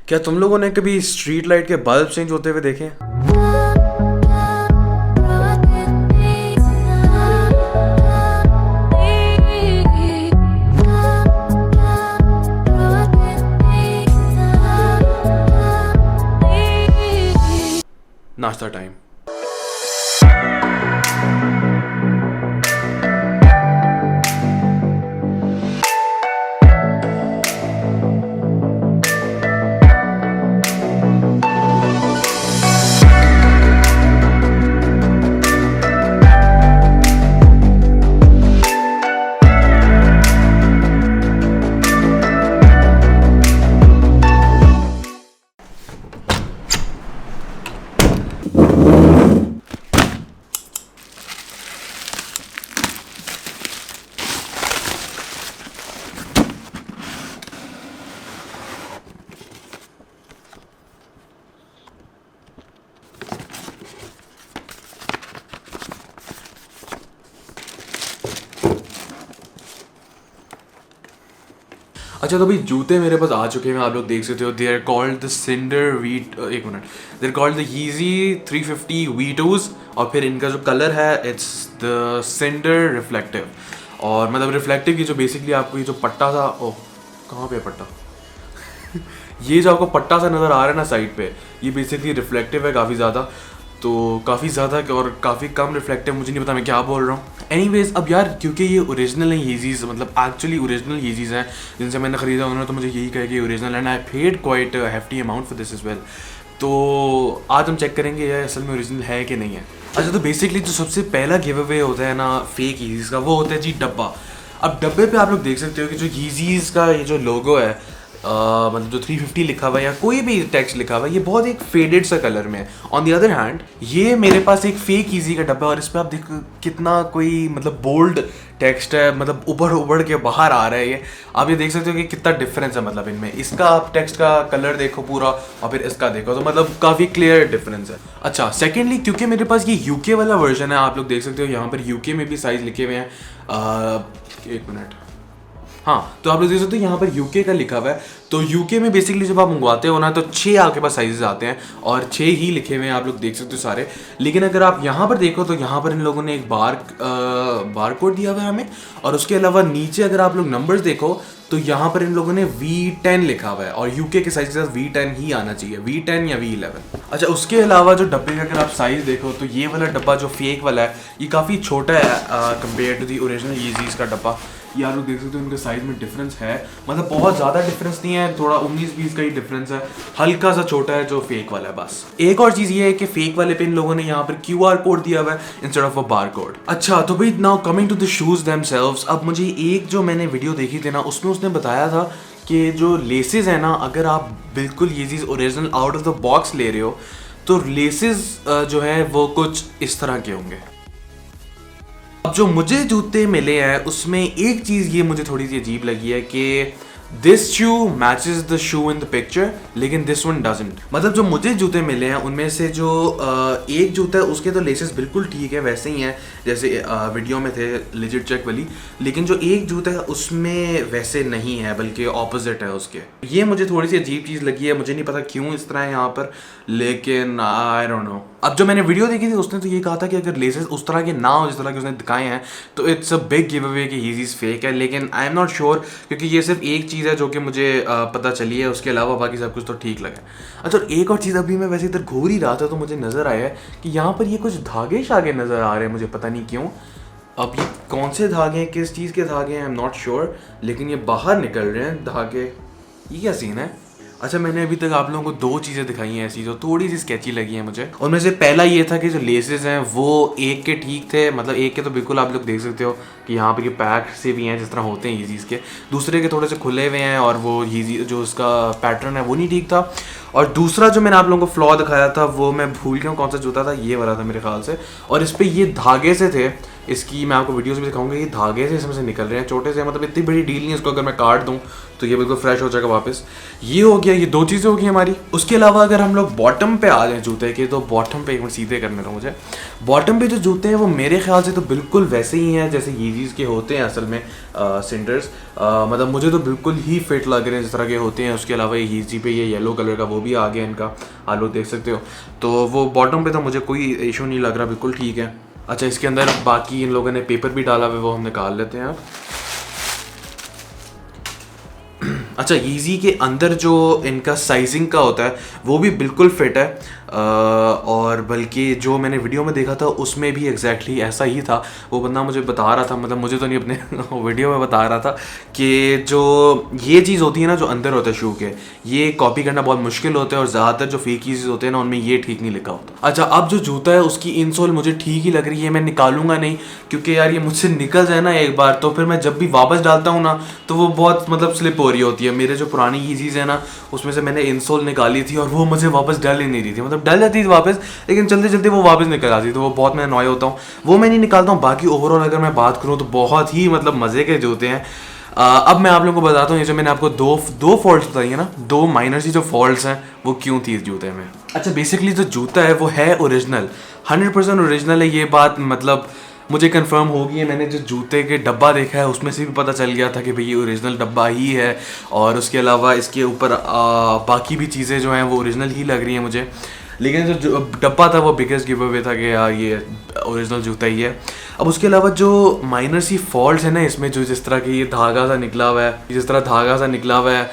क्या तुम लोगों ने कभी स्ट्रीट लाइट के बल्ब चेंज होते हुए देखे हैं? नाश्ता टाइम। अच्छा तो भाई जूते मेरे पास आ चुके हैं, आप लोग देख सकते हो। They are called the cinder wheat, एक मिनट, they are called the Yeezy 350 V2s। और फिर इनका जो कलर है इट्स द सिंडर रिफ्लेक्टिव। और मतलब रिफ्लेक्टिव की जो बेसिकली आपको ये जो पट्टा था, ओह कहाँ पे है पट्टा ये जो आपको पट्टा सा नज़र आ रहा है ना साइड पे, ये बेसिकली रिफ्लेक्टिव है काफ़ी ज़्यादा। तो काफ़ी ज़्यादा और काफ़ी कम रिफ्लेक्टिव, मुझे नहीं पता मैं क्या बोल रहा हूँ। एनीवेज अब यार क्योंकि ये ओरिजिनल है Yeezys, मतलब एक्चुअली ओरिजिनल Yeezys हैं जिनसे मैंने ख़रीदा, उन्होंने तो मुझे यही कहा कि original and I paid quite hefty amount for this is well. तो आज हम चेक करेंगे ये असल में ओरिजिनल है कि नहीं है। अच्छा तो बेसिकली जो सबसे पहला गिव अवे होता है ना फेक Yeezys का, वो होता है जी डब्बा। अब डब्बे पे आप लोग देख सकते हो कि जो Yeezys का ये जो लोगो है, मतलब जो 350 लिखा हुआ है या कोई भी टेक्स्ट लिखा हुआ है, ये बहुत एक फेडेड सा कलर में है। ऑन द अदर हैंड ये मेरे पास एक फेक Yeezy का डब्बा है और इस पर आप देखो कितना कोई मतलब बोल्ड टेक्स्ट है, मतलब उभड़ उभड़ के बाहर आ रहा है। ये आप ये देख सकते हो कि कितना डिफरेंस है मतलब इनमें। इसका आप टेक्स्ट का कलर देखो पूरा और फिर इसका देखो तो मतलब काफ़ी क्लियर डिफरेंस है। अच्छा सेकेंडली क्योंकि मेरे पास ये यूके वाला वर्जन है, आप लोग देख सकते हो यहाँ पर यूके में भी साइज़ लिखे हुए हैं। एक मिनट, हाँ तो आप लोग देख सकते हो यहाँ पर यूके का लिखा हुआ है। तो यूके में बेसिकली जब आप मंगवाते हो ना तो 6 आपके पास साइजेस आते हैं और 6 ही लिखे हुए हैं, आप लोग देख सकते हो सारे। लेकिन अगर आप यहाँ पर देखो तो यहाँ पर इन लोगों ने एक बार कोड दिया हुआ है हमें, और उसके अलावा नीचे अगर आप लोग नंबर्स देखो तो यहाँ पर इन लोगों ने V10 लिखा हुआ है और यूके के साइज के साथ V10 ही आना चाहिए, V10 या V11। अच्छा उसके अलावा जो डब्बे का अगर आप साइज़ देखो तो ये वाला डब्बा जो फेक वाला है ये काफ़ी छोटा है compare to the original Yeezys का डब्बा। ये आप लोग देख सकते हो इनके साइज़ में डिफरेंस है, मतलब बहुत ज़्यादा डिफरेंस नहीं है, थोड़ा 19-20 का ही डिफरेंस है, हल्का सा छोटा है जो फेक वाला है बस। एक और चीज़ ये है कि फेक वाले पे इन लोगों ने यहाँ पर QR कोड दिया हुआ है instead of a bar code. अच्छा तो भाई now coming to the shoes themselves. अब मुझे एक जो मैंने वीडियो देखी थी ना उसमें उसने बताया था कि जो लेसेस है ना, अगर आप बिल्कुल Yeezys original out of the box ले रहे हो तो लेसेस जो है वो कुछ इस तरह के होंगे। अब जो मुझे जूते मिले हैं उसमें एक चीज़ ये मुझे थोड़ी सी अजीब लगी है कि this shoe matches the shoe in the picture लेकिन दिस वन डजंट। मतलब जो मुझे जूते मिले हैं उनमें से जो एक जूता है उसके तो लेसेस बिल्कुल ठीक है, वैसे ही हैं जैसे वीडियो में थे लेजिट चेक वाली, लेकिन जो एक जूता है उसमें वैसे नहीं है बल्कि ऑपोजिट है उसके। ये मुझे थोड़ी सी अजीब चीज़ लगी है, मुझे नहीं पता क्यों इस तरह है यहाँ पर, लेकिन आई डोंट नो। अब जो मैंने वीडियो देखी थी उसने तो ये कहा था कि अगर लेसेस उस तरह के ना हो जिस तरह के उसने दिखाए हैं तो it's a big give away कि Yeezys फेक है, लेकिन आई एम नॉट श्योर क्योंकि ये सिर्फ एक चीज़ है जो कि मुझे पता चली है, उसके अलावा बाकी सब कुछ तो ठीक लगा। अच्छा एक और चीज़, अभी मैं वैसे इधर घूर ही रहा था तो मुझे नज़र आया है कि यहाँ पर ये कुछ धागे शागे नज़र आ रहे हैं, मुझे पता नहीं क्यों। अब ये कौन से धागे हैं, किस चीज़ के धागे हैं, आई एम नॉट श्योर, लेकिन ये बाहर निकल रहे हैं धागे। ये क्या सीन है? अच्छा मैंने अभी तक आप लोगों को 2 चीज़ें दिखाई हैं ऐसी जो थोड़ी सी स्केची लगी हैं मुझे। उनमें से पहला ये था कि जो लेसेस हैं वो एक के ठीक थे, मतलब एक के तो बिल्कुल आप लोग देख सकते हो कि यहाँ पर ये पैक से भी हैं जिस तरह होते हैं Yeezys के, दूसरे के थोड़े से खुले हुए हैं और वो Yeezy जो उसका पैटर्न है वो नहीं ठीक था। और दूसरा जो मैंने आप लोगों को फ्लॉ दिखाया था वो मैं भूल गया हूँ कौन सा जूता था, ये वाला था मेरे ख्याल से, और इस पर ये धागे से थे इसकी मैं आपको वीडियोस भी दिखाऊंगा, ये धागे से इसमें से निकल रहे हैं छोटे से, मतलब इतनी बड़ी डील नहीं है, इसको अगर मैं काट दूँ तो ये बिल्कुल फ्रेश हो जाएगा वापस। ये हो गया, ये 2 चीज़ें हो गई हमारी। उसके अलावा अगर हम लोग बॉटम पे आ जाए जूते के, तो बॉटम पे एक मिनट सीधे करने दो मुझे। बॉटम पे जो जूते हैं वो मेरे ख्याल से तो बिल्कुल वैसे ही हैं जैसे यीज़ीज़ के होते हैं असल में सिंडर्स। मतलब मुझे तो बिल्कुल ही फिट लग रहे हैं जिस तरह के होते हैं। उसके अलावा यीज़ी पे ये येलो कलर का वो भी आ गया इनका, आप लोग देख सकते हो। तो वो बॉटम पे तो मुझे कोई इशू नहीं लग रहा, बिल्कुल ठीक है। अच्छा, इसके अंदर बाकी इन लोगों ने पेपर भी डाला हुआ है, वो हम निकाल लेते हैं अब। अच्छा, ईजी के अंदर जो इनका साइजिंग का होता है वो भी बिल्कुल फिट है, और बल्कि जो मैंने वीडियो में देखा था उसमें भी एग्जैक्टली ऐसा ही था। वो बंदा मुझे बता रहा था, मतलब मुझे तो नहीं, अपने वीडियो में बता रहा था कि जो ये चीज़ होती है ना जो अंदर होता है शू के, ये कॉपी करना बहुत मुश्किल होता है, और ज़्यादातर जो फेक चीज़ होते हैं ना उनमें ये ठीक नहीं लिखा होता। अच्छा, अब जो जूता है उसकी इंसोल मुझे ठीक ही लग रही है, मैं निकालूंगा नहीं, क्योंकि यार ये मुझसे निकल जाए ना एक बार तो फिर मैं जब भी वापस डालता हूँ ना तो वो बहुत मतलब स्लिप हो रही होती है। मेरे जो पुरानी ईजीज़ है ना उसमें से मैंने इंसोल निकाली थी और वो मुझे वापस डल ही नहीं रही थी, मतलब डल जाती थी वापस, लेकिन चलते चलते वो वापस निकल आती, तो वो बहुत मैं अनॉय होता हूँ, वो मैं नहीं निकालता हूँ। बाकी ओवरऑल अगर मैं बात करूँ तो बहुत ही मतलब मज़े के जूते हैं। अब मैं आप लोगों को बताता हूँ, ये जो मैंने आपको दो फॉल्ट्स बताई है ना, 2 माइनर सी जो फॉल्ट्स हैं वो क्यों थी इस जूते में। अच्छा, बेसिकली जो जूता है वो है ओरिजिनल, 100% ओरिजिनल है। ये बात मतलब मुझे कंफर्म हो गई है, मैंने जो जूते के डब्बा देखा है उसमें से भी पता चल गया था कि भाई ये ओरिजिनल डब्बा ही है, और उसके अलावा इसके ऊपर बाकी भी चीज़ें जो हैं वो ओरिजिनल ही लग रही हैं मुझे। लेकिन जो डब्बा था वो बिगेस्ट गिव अवे था कि यार ये ओरिजिनल जूता ही है। अब उसके अलावा जो माइनर सी फॉल्ट्स है ना इसमें, जो जिस तरह की ये धागा सा निकला हुआ है, जिस तरह धागा सा निकला हुआ है,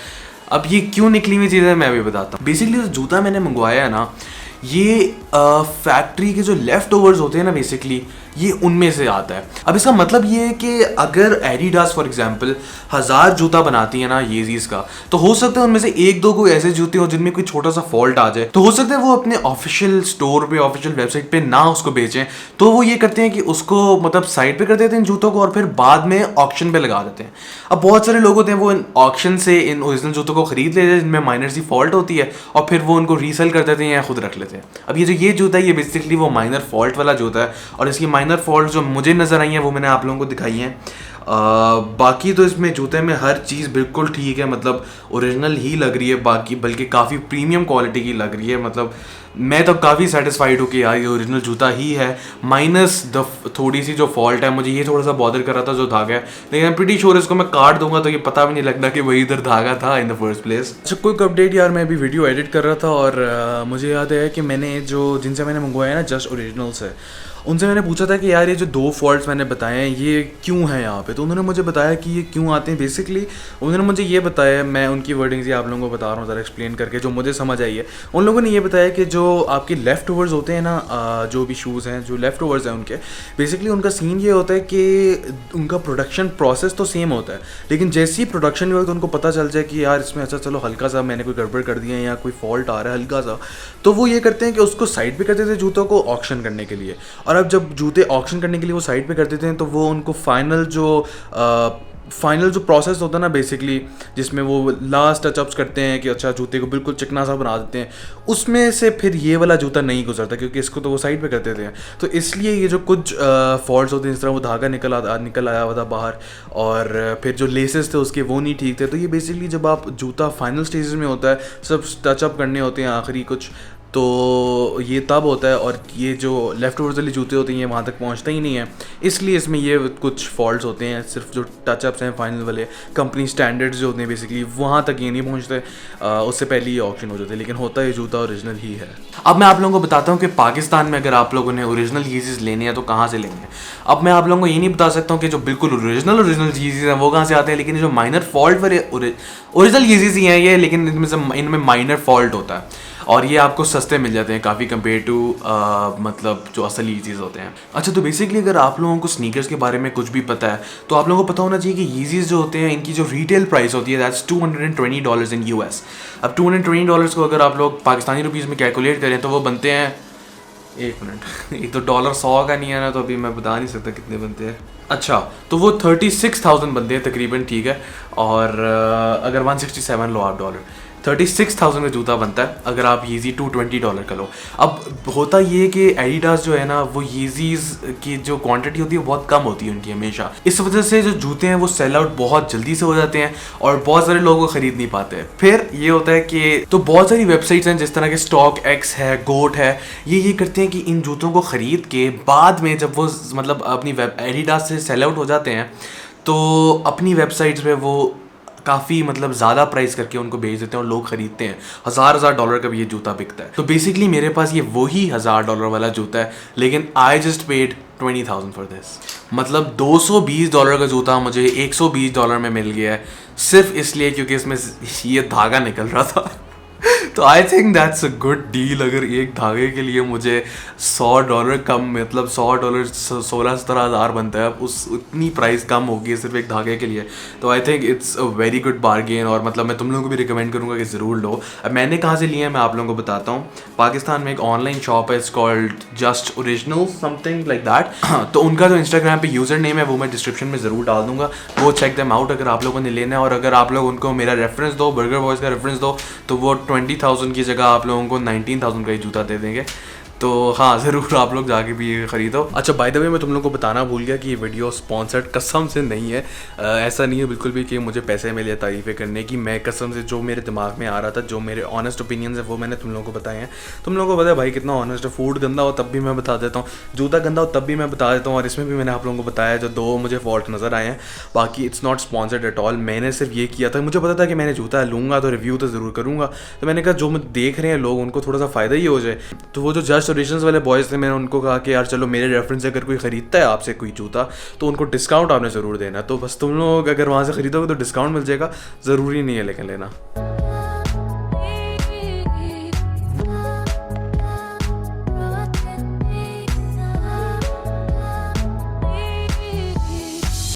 अब ये क्यों निकली हुई चीज़ें मैं भी बताता हूँ। बेसिकली जो जूता मैंने मंगवाया है ना, ये फैक्ट्री के जो लेफ्ट ओवर्स होते हैं ना बेसिकली ये उनमें से आता है। अब इसका मतलब ये है कि अगर एडिडास फॉर एग्जांपल 1000 जूता बनाती है ना येजीज का, तो हो सकता है उनमें से 1-2 कोई ऐसे जूते हो जिनमें कोई छोटा सा फॉल्ट आ जाए, तो हो सकता है वो अपने ऑफिशियल स्टोर पे, ऑफिशियल वेबसाइट पे ना उसको बेचें, तो वो ये करते हैं कि उसको मतलब साइड पे कर देते हैं इन जूतों को और फिर बाद में ऑक्शन पे लगा देते हैं। अब बहुत सारे लोग होते हैं वो इन ऑक्शन से इन ओरिजिनल जूतों को खरीद लेते हैं जिनमें माइनर सी फॉल्ट होती है, और फिर वो उनको रीसेल कर देते हैं या खुद रख लेते हैं। अब ये जूता है ये बेसिकली वो माइनर फॉल्ट वाला जूता है, और इसकी माइनर फॉल्ट जो मुझे नज़र आई है वो मैंने आप लोगों को दिखाई है। बाकी तो इसमें जूते में हर चीज़ बिल्कुल ठीक है, मतलब ओरिजिनल ही लग रही है, बाकी बल्कि काफ़ी प्रीमियम क्वालिटी की लग रही है। मतलब मैं तो काफ़ी सेटिस्फाइड हूँ कि यार ये ओरिजिनल जूता ही है, माइनस द थोड़ी सी जो फॉल्ट है, मुझे ये थोड़ा सा बॉदर कर रहा था जो धागा है, लेकिन आई एम प्रीटी श्योर इसको मैं काट दूंगा तो ये पता भी नहीं लगना कि वही इधर धागा था इन द फर्स्ट प्लेस। अच्छा, क्विक अपडेट यार, मैं अभी वीडियो एडिट कर रहा था और मुझे याद है कि मैंने जो जिनसे मैंने मंगवाया ना जस्ट ओरिजिनल से, उनसे मैंने पूछा था कि यार ये जो 2 फॉल्ट्स मैंने बताए हैं ये क्यों हैं यहाँ पे, तो उन्होंने मुझे बताया कि ये क्यों आते हैं। बेसिकली उन्होंने मुझे ये बताया, मैं उनकी वर्डिंग्स ये आप लोगों को बता रहा हूँ ज़रा एक्सप्लेन करके, जो मुझे समझ आई है। उन लोगों ने ये बताया कि जो आपके लेफ़्ट ओवर्स होते हैं ना, जो भी शूज़ हैं जो लेफ़्ट ओवर्स हैं उनके, बेसिकली उनका सीन ये होता है कि उनका प्रोडक्शन प्रोसेस तो सेम होता है, लेकिन जैसे ही प्रोडक्शन वक्त उनको पता चल जाए कि यार इसमें अच्छा चलो हल्का सा मैंने कोई गड़बड़ कर दिया है या कोई फॉल्ट आ रहा है हल्का सा, तो वो ये करते हैं कि उसको साइड पे कर देते हैं जूतों को ऑक्शन करने के लिए। और अब जब जूते ऑक्शन करने के लिए वो साइड पे कर देते हैं तो वो उनको फाइनल जो प्रोसेस होता है ना बेसिकली, जिसमें वो लास्ट टचअप्स करते हैं कि अच्छा जूते को बिल्कुल चिकना सा बना देते हैं, उसमें से फिर ये वाला जूता नहीं गुजरता क्योंकि इसको तो वो साइड पे कर देते हैं। तो इसलिए ये जो कुछ फॉल्ट्स होते हैं, जिस तरह वो धागा निकल आया हुआ था बाहर, और फिर जो लेसेस थे उसके वो नहीं ठीक थे, तो ये बेसिकली जब आप जूता फाइनल स्टेजेस में होता है, सब टचअप करने होते हैं आखिरी कुछ, तो ये तब होता है। और ये जो लेफ़्ट ओवर्स वाले जूते होते हैं ये वहाँ तक पहुँचता ही नहीं है, इसलिए इसमें ये कुछ फॉल्ट्स होते हैं। सिर्फ जो टचअप्स हैं फाइनल वाले, कंपनी स्टैंडर्ड्स जो होते हैं बेसिकली वहाँ तक ये नहीं पहुँचते, उससे पहले ये ऑप्शन हो जाते हैं, लेकिन होता है जूता ओरिजिनल ही है। अब मैं आप लोगों को बताता हूँ कि पाकिस्तान में अगर आप लोगों ने ओरिजिनल यीज़ीज़ लेने हैं तो कहाँ से लेंगे। अब मैं आप लोगों को ये नहीं बता सकता हूँ कि जो बिल्कुल ओरिजिनल यीज़ीज़ हैं वो कहाँ से आते हैं, लेकिन जो माइनर फॉल्ट वाले ओरिजिनल यीज़ीज़ ही हैं ये, लेकिन इनमें माइनर फॉल्ट होता है और ये आपको सस्ते मिल जाते हैं काफ़ी कंपेयर टू मतलब जो असली चीज़ होते हैं। अच्छा, तो बेसिकली अगर आप लोगों को स्नीकर्स के बारे में कुछ भी पता है तो आप लोगों को पता होना चाहिए कि यीज़ीज़ जो होते हैं इनकी जो रिटेल प्राइस होती है दैट्स $220 इन US। अब $220 को अगर आप लोग पाकिस्तानी रुपीज़ में कैलकुलेट करें तो वो बनते हैं, एक मिनट, एक तो $100 का नहीं है ना, तो अभी मैं बता नहीं सकता कितने बनते हैं। अच्छा, तो वो 36,000 बनते हैं तकरीबन, ठीक है। और अगर 167 लो आप डॉलर, 36,000 का जूता बनता है अगर आप Yeezy $220 का लो। अब होता ये कि एडिडास जो है ना वो Yeezys की जो क्वांटिटी होती है बहुत कम होती है उनकी हमेशा, इस वजह से जो जूते हैं वो सेल आउट बहुत जल्दी से हो जाते हैं और बहुत सारे लोग वो खरीद नहीं पाते हैं। फिर ये होता है कि तो बहुत सारी वेबसाइट्स हैं जिस तरह के स्टॉक एक्स है, गोट है, ये करते हैं कि इन जूतों को ख़रीद के बाद में जब वो मतलब अपनी वेब एडिडास से सेल आउट हो जाते हैं तो अपनी वेबसाइट्स पे वो काफ़ी मतलब ज़्यादा प्राइस करके उनको बेच देते हैं और लोग खरीदते हैं। $1000 का भी ये जूता बिकता है। तो बेसिकली मेरे पास ये वही $1000 वाला जूता है, लेकिन I just paid 20,000 for this. मतलब $220 का जूता मुझे $120 में मिल गया है, सिर्फ इसलिए क्योंकि इसमें ये धागा निकल रहा था। तो I think that's a good deal. अगर एक धागे के लिए मुझे $100 कम, मतलब $100 16-17 हज़ार बनता है, अब उस उतनी प्राइस कम होगी सिर्फ एक धागे के लिए, तो I think it's a very good bargain. और मतलब मैं तुम लोगों को भी रिकमेंड करूँगा कि ज़रूर लो। अब मैंने कहाँ से लिया है मैं आप लोगों को बताता हूँ। पाकिस्तान में एक ऑनलाइन शॉप है, it's called just original something like that. तो उनका जो इंस्टाग्राम पे यूज़र नेम है वो मैं डिस्क्रिप्शन में ज़रूर डाल दूँगा, वो चेक देम आउट अगर आप लोगों ने लेना है। और अगर आप लोग उनको मेरा रेफरेंस दो, बर्गर बॉयज़ का रेफरेंस दो, तो वो 20,000 की जगह आप लोगों को 19,000 का ही जूता दे देंगे। तो हाँ, ज़रूर आप लोग जाके भी ये ख़रीदो। अच्छा, बाय द वे मैं तुम लोगों को बताना भूल गया कि ये वीडियो स्पॉन्सर्ड कसम से नहीं है। ऐसा नहीं है बिल्कुल भी कि मुझे पैसे मिले तारीफ़ें करने की। मैं कसम से जो मेरे दिमाग में आ रहा था, जो मेरे ऑनेस्ट ओपिनियंस है वो मैंने तुम लोगों को बताए हैं। तुम लोगों को पता है भाई कितना ऑनेस्ट है। फूड गंदा हो तब भी मैं बता देता हूँ, जूता गंदा हो तब भी मैं बता देता हूँ, और इसमें भी मैंने आप लोगों को बताया जो 2 मुझे फॉल्ट नज़र आए हैं। बाकी it's not sponsored at all. मैंने सिर्फ ये किया था, मुझे पता था कि मैंने जूता लूँगा तो रिव्यू तो ज़रूर करूँगा, तो मैंने कहा जो मैं देख रहे हैं लोग उनको थोड़ा सा फ़ायदा ही हो जाए। तो वो जो जस्ट ओरिजिनल्स वाले बॉयज़ थे, मैंने उनको कहा कि यार चलो मेरे रेफरेंस से अगर कोई ख़रीदता है आपसे कोई जूता तो उनको डिस्काउंट आपने ज़रूर देना। तो बस तुम लोग अगर वहाँ से ख़रीदोगे तो डिस्काउंट मिल जाएगा, ज़रूरी नहीं है लेकिन लेना।